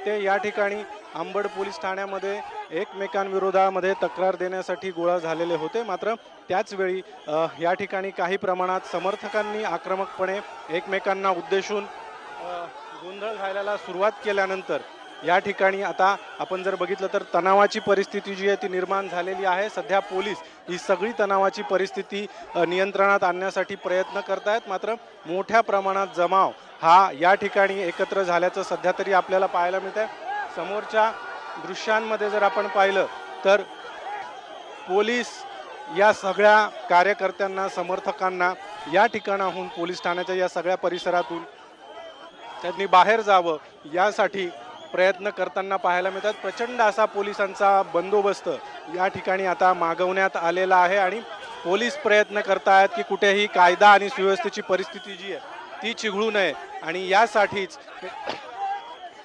ते या ठिकाणी अंबड पोलीस ठाण्यामध्ये एकमेकांविरोधामध्ये तक्रार देण्यासाठी गोळा झालेले होते। मात्र त्याच वेळी या ठिकाणी काही प्रमाणात समर्थकांनी आक्रमकपणे एकमेकांना उद्देशून गोंधळ घालायला सुरुवात केल्यानंतर या ठिकाणी आता आपण जर बघितलं तर तणावाची परिस्थिती जी आहे ती निर्माण झालेली आहे। सध्या पोलीस ही सगळी तणावाची परिस्थिती नियंत्रणात आणण्यासाठी प्रयत्न करत आहेत। मात्र मोठ्या प्रमाणात जमाव हा या ठिकाणी एकत्र झाल्याचं सध्या तरी आपल्याला पाहायला मिळत आहे। समोरच्या दृश्यांमध्ये जर आपण पाहिलं तर पोलीस या सगळ्या कार्यकर्त्यांना समर्थकांना या ठिकाणाहून पोलीस ठाण्याच्या या सगळ्या परिसरातून त्यांनी बाहेर जावं यासाठी प्रयत्न करताना पाहायला मिळतात। प्रचंड असा पोलिसांचा बंदोबस्त या ठिकाणी आता मागवण्यात आलेला आहे आणि पोलीस प्रयत्न करतायत की कुठेही कायदा आणि सुव्यवस्थेची परिस्थिती जी आहे ती चिघळू नये आणि यासाठीच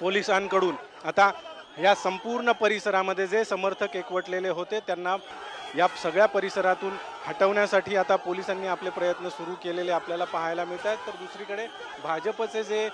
पोलिसांकडून आता या संपूर्ण परिसरामध्ये जे समर्थक एकवटलेले होते त्यांना या सगळ्या परिसरातून हटवण्यासाठी आता पोलिसांनी आपले प्रयत्न सुरू केलेले आपल्याला पाहायला मिळत आहेत। तर दुसरीकडे भाजपचे जे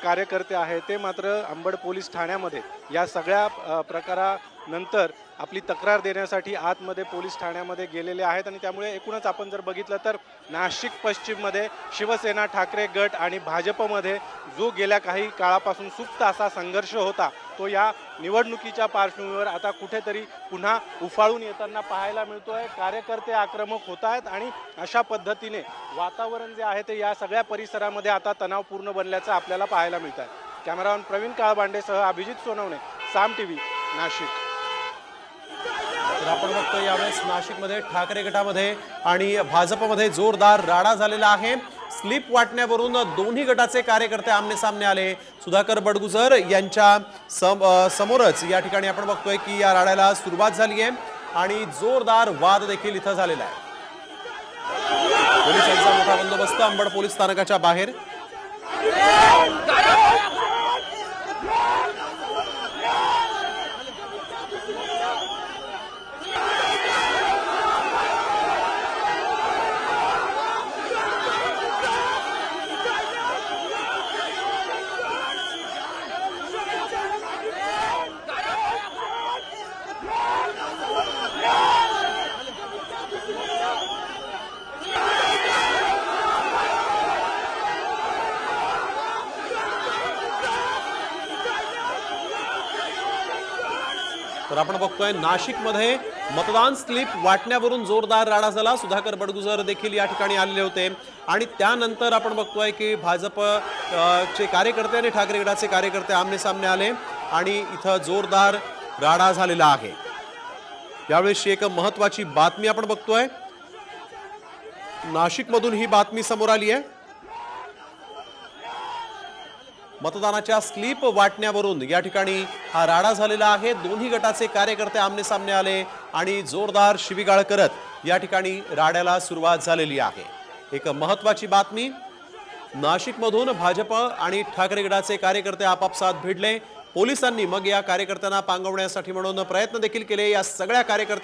कार्यकर्ते आहेत ते मात्र अंबड पोलीस ठाण्यामध्ये या सगळ्या प्रकारानंतर आपली तक्रार देण्यासाठी आतमध्ये पोलीस ठाण्यामध्ये गेलेले आहेत आणि त्यामुळे एकूणच आपण जर बघितलं तर नाशिक पश्चिममध्ये शिवसेना ठाकरे गट आणि भाजपमध्ये जो गेल्या काही काळापासून सुप्त असा संघर्ष होता तो या निवडणुकीच्या पार्श्वभूमीवर आता कुठेतरी पुन्हा उफाळून येताना पाहायला मिळतोय। कार्यकर्ते आक्रमक होत आहेत आणि अशा पद्धतीने वातावरण जे आहे ते या सगळ्या परिसरामध्ये आता तणावपूर्ण बनल्याचं आपल्याला पाहायला मिळत आहे। कॅमेरामॅन प्रवीण काळबांडेसह अभिजित सोनवणे, साम टीव्ही, नाशिक। तर आपण बघतो यावेळेस नाशिकमध्ये ठाकरे गटामध्ये आणि भाजपमध्ये जोरदार राडा झालेला आहे। स्लिप वाटण्यावरून दोन्ही गटाचे कार्यकर्ते आमने सामने आले। सुधाकर बडगुजर यांच्या समोरच या ठिकाणी आपण बघतोय की या राड्याला सुरुवात झाली आहे आणि जोरदार वाद देखील इथं झालेला आहे। पोलिसांचा मोठा बंदोबस्त अंबड पोलीस स्थानकाच्या बाहेर। तर आपण बघतोय नाशिकमध्ये मतदान स्लिप वाटण्यावरून जोरदार राडा झाला। सुधाकर बडगुजर देखील या ठिकाणी आलेले होते आणि त्यानंतर आपण बघतोय की भाजप चे कार्यकर्ते आणि ठाकरे गटाचे कार्यकर्ते आमने सामने आले आणि इथं जोरदार राडा झालेला आहे। यावेळी एक महत्त्वाची बातमी आपण बघतोय, नाशिकमधून ही बातमी समोर आली आहे। मतदानाच्या स्लिप वाटण्यावरून या ठिकाणी हा राडा झालेला आहे। दोन्ही गटाचे कार्यकर्ते आमने सामने आले आणि जोरदार शिवीगाळ करत या ठिकाणी राड्याला सुरुवात झालेली आहे। एक महत्त्वाची बातमी, नाशिकमधून भाजप आणि ठाकरे गटाचे कार्यकर्ते आपापसात भिडले। पोलिसांनी मग या कार्यकर्त्यांना पांगवण्यासाठी म्हणून प्रयत्न देखील केले। या सगळ्या कार्यकर्त्यांना